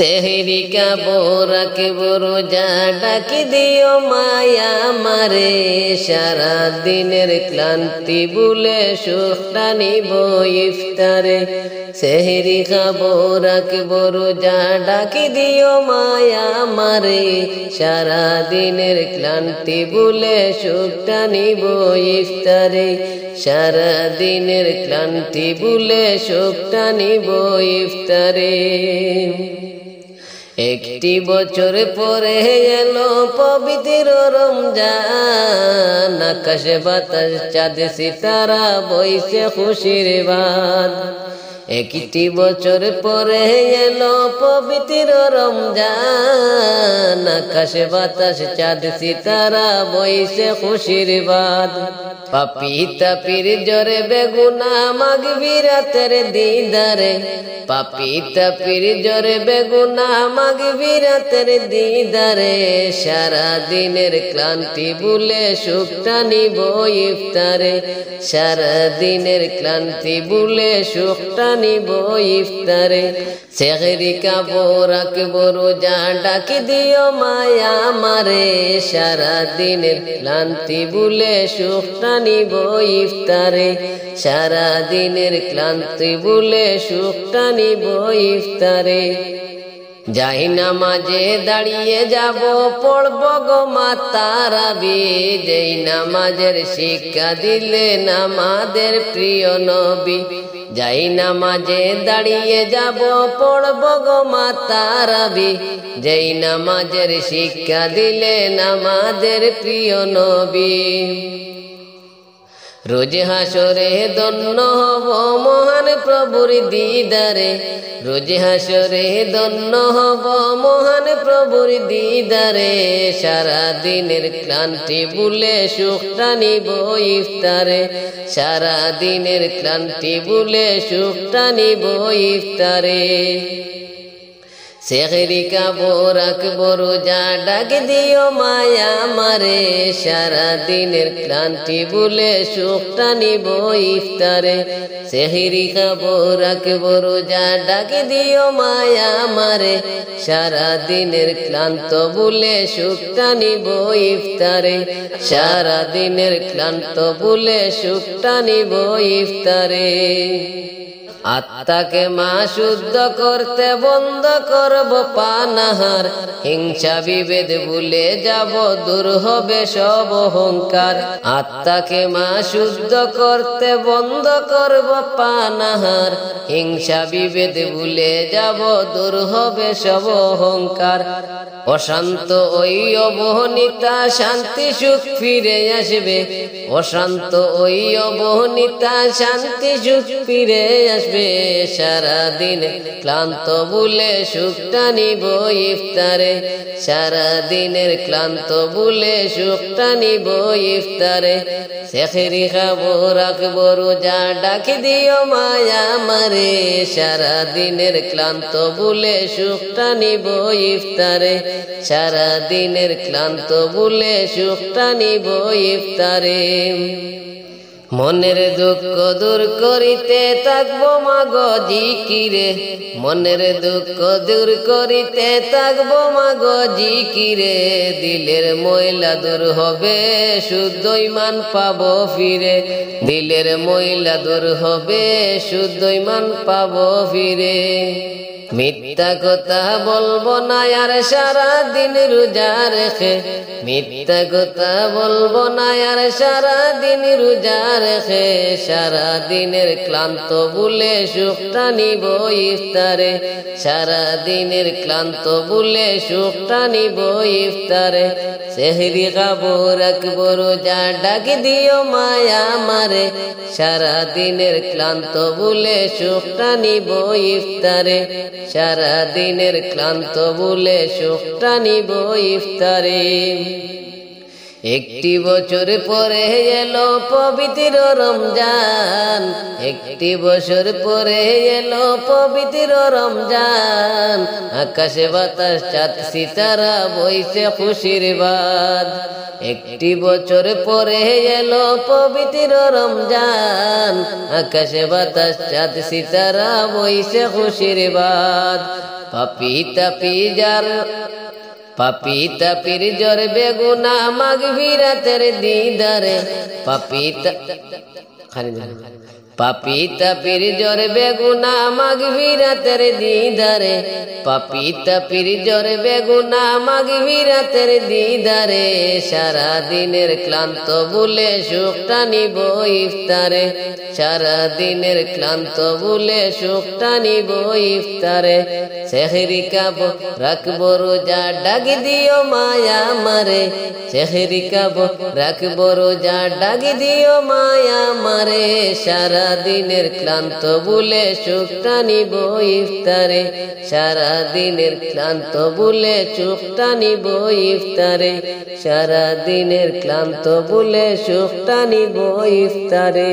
সেহরি খাবো রাখবো রোজা ডাকি দিও মায়া মারে সারা দিনের ক্লান্তি ভুলে সুখটা নিব ইফতারে সেহরি খাবো রাখবো রোজা ডাকি দিও মায়া মারে সারা দিনের ক্লান্তি ভুলে সুখটা নিব ইফতারে সারা দিনের ক্লান্তি ভুলে সুখটা নিব ইফতারে একটি বছর পরে এলো পবিত্র রমজান আকাশে বাতাস চাঁদ সিতারা বইছে খুশির বাদ একটি বছর পরে এলো পবিত্র রমজান আকাশে বাতাস চাঁদ সিতারা বইছে খুশির বাদ পাপী তাপির জরে বেগুনা মাগফিরাতের দিদারে পাপী তাপির জরে বেগুনা মাগফিরাতের দিদারে সারা দিনের ক্লান্তি ভুলে সুখটা নিব ইফতারে সারা দিনের ক্লান্তি ভুলে সুখটা নিব ইফতারে সেহরি খাবো রাখবো রোজা ডাকি দিও মায়া মারে সারা দিনের ক্লান্তি ভুলে সুখটা নিব ইফতারে সারা দিনের ক্লান্তি ভুলে সুখটা নিব ইফতারে যাই নামাজে দাঁড়িয়ে যাব পড়ব গো মা তারাবি যেই নামাজের শিক্ষা দিলেন আমাদের প্রিয় নবী যাই নামাজে দাঁড়িয়ে যাব পড়ব গো মা তারাবি যেই নামাজের শিক্ষা দিলেন আমাদের প্রিয় নবী রোজ হাসরে ধন্য হব মহান প্রভুর দিদারে রোজ হাসরে ধন্য হব মহান প্রভুর দিদারে সারা দিনের ক্লান্তি ভুলে সুখটা নিব ইফতারে সারা দিনের ক্লান্তি ভুলে সুখটা নিব ইফতারে সেহরি খাবো রাখবো রোজা ডাক দিও মায়া মারে সারা দিনের ক্লান্তি ভুলে সুখটা নিব ইফতারে সেহরি খাবো রাখবো রোজা ডাক দিও মায়া মারে সারা দিনের ক্লান্ত ভুলে সুখটা নিব ইফতারে সারা দিনের ক্লান্ত ভুলে সুখটা নিব ইফতারে আত্মাকে মা শুদ্ধ করতে বন্ধ করব পানাহার হিংসা বিভেদ ভুলে যাব দূর হবে সব অহংকার আত্মাকে মা শুদ্ধ করতে বন্ধ করব পানাহার হিংসা বিভেদ ভুলে যাব দূর হবে সব অহংকার অশান্ত ওই অবহনিতা শান্তি সুখ ফিরে আসবে অশান্ত ওই অবহনিতা শান্তি সুখ ফিরে আসবে সারা দিন ক্লান্ত ভুলে সুখটা নিব ইফতারে সারা দিনের ক্লান্ত ভুলে সুখটা নিব ইফতারে সেহরি খাবো রাখবো রোজা ডাকি দিও মায়া মারে সারা দিনের ক্লান্ত ভুলে সুখটা নিব ইফতারে সারা দিনের ক্লান্ত ভুলে সুখটা নিব ইফতারে মনের দুঃখ দূর করিতে থাকবো মাগো জিকিরে মনের দুঃখ দূর করিতে থাকবো মাগো জিকিরে দিলের ময়লা দূর হবে শুদ্ধ ঈমান পাবো ফিরে দিলের ময়লা দূর হবে শুদ্ধ ঈমান পাবো ফিরে মিথ্যা কথা বলবো না আর সারা দিন রোজা রেখে মিথ্যা কথা বলবো না আর সারা দিন রোজা রেখে সারা দিনের ক্লান্ত ভুলে সুখটা নিব ইফতারে সারা দিনের ক্লান্ত ভুলে সুখটা নিব ইফতারে সেহরি খাবো রাখবো রোজা ডাকি দিও মায়া মারে সারা দিনের ক্লান্ত ভুলে সুখটা নিব ইফতারে সারা দিনের ক্লান্ত ভুলে সুখটা নিব ইফতারে একটি বছর পরে এলো পবিত্র রমজান একটি বছর পরে এলো পবিত্র রমজান আকাশে বাতাস চাঁদ সিতারা বইছে খুশির বাদ একটি বছর পরে এলো পবিত্র রমজান আকাশে বাতাস চাঁদ সিতারা বইছে খুশির বাদ পাপি তাপি যার পাপি তাপির জ্বর বেগুনা মাগফিরাতের দিদারে পাপি পাপি তাপির জ্বর বেগুনা মাগফিরাতের দিদারে পাপি তাপির জ্বর বেগুনা মাগফিরাতের দিদারে সারা দিনের ক্লান্ত ভুলে সুখটা নিব ইফতারে সারা দিনের ক্লান্ত ভুলে সুখটা নিব ইফতারে সেহরি খাবো রাখবো রোজা ডাক দিও মায়া মারে সেহরি খাবো রাখবো রোজা ডাক দিও মায়া মারে সারা দিনের ক্লান্ত ভুলে সুখটা নিব ইফতারে সারা দিনের ক্লান্ত ভুলে সুখটা নিব ইফতারে সারা দিনের ক্লান্ত ভুলে সুখটা নিব ইফতারে।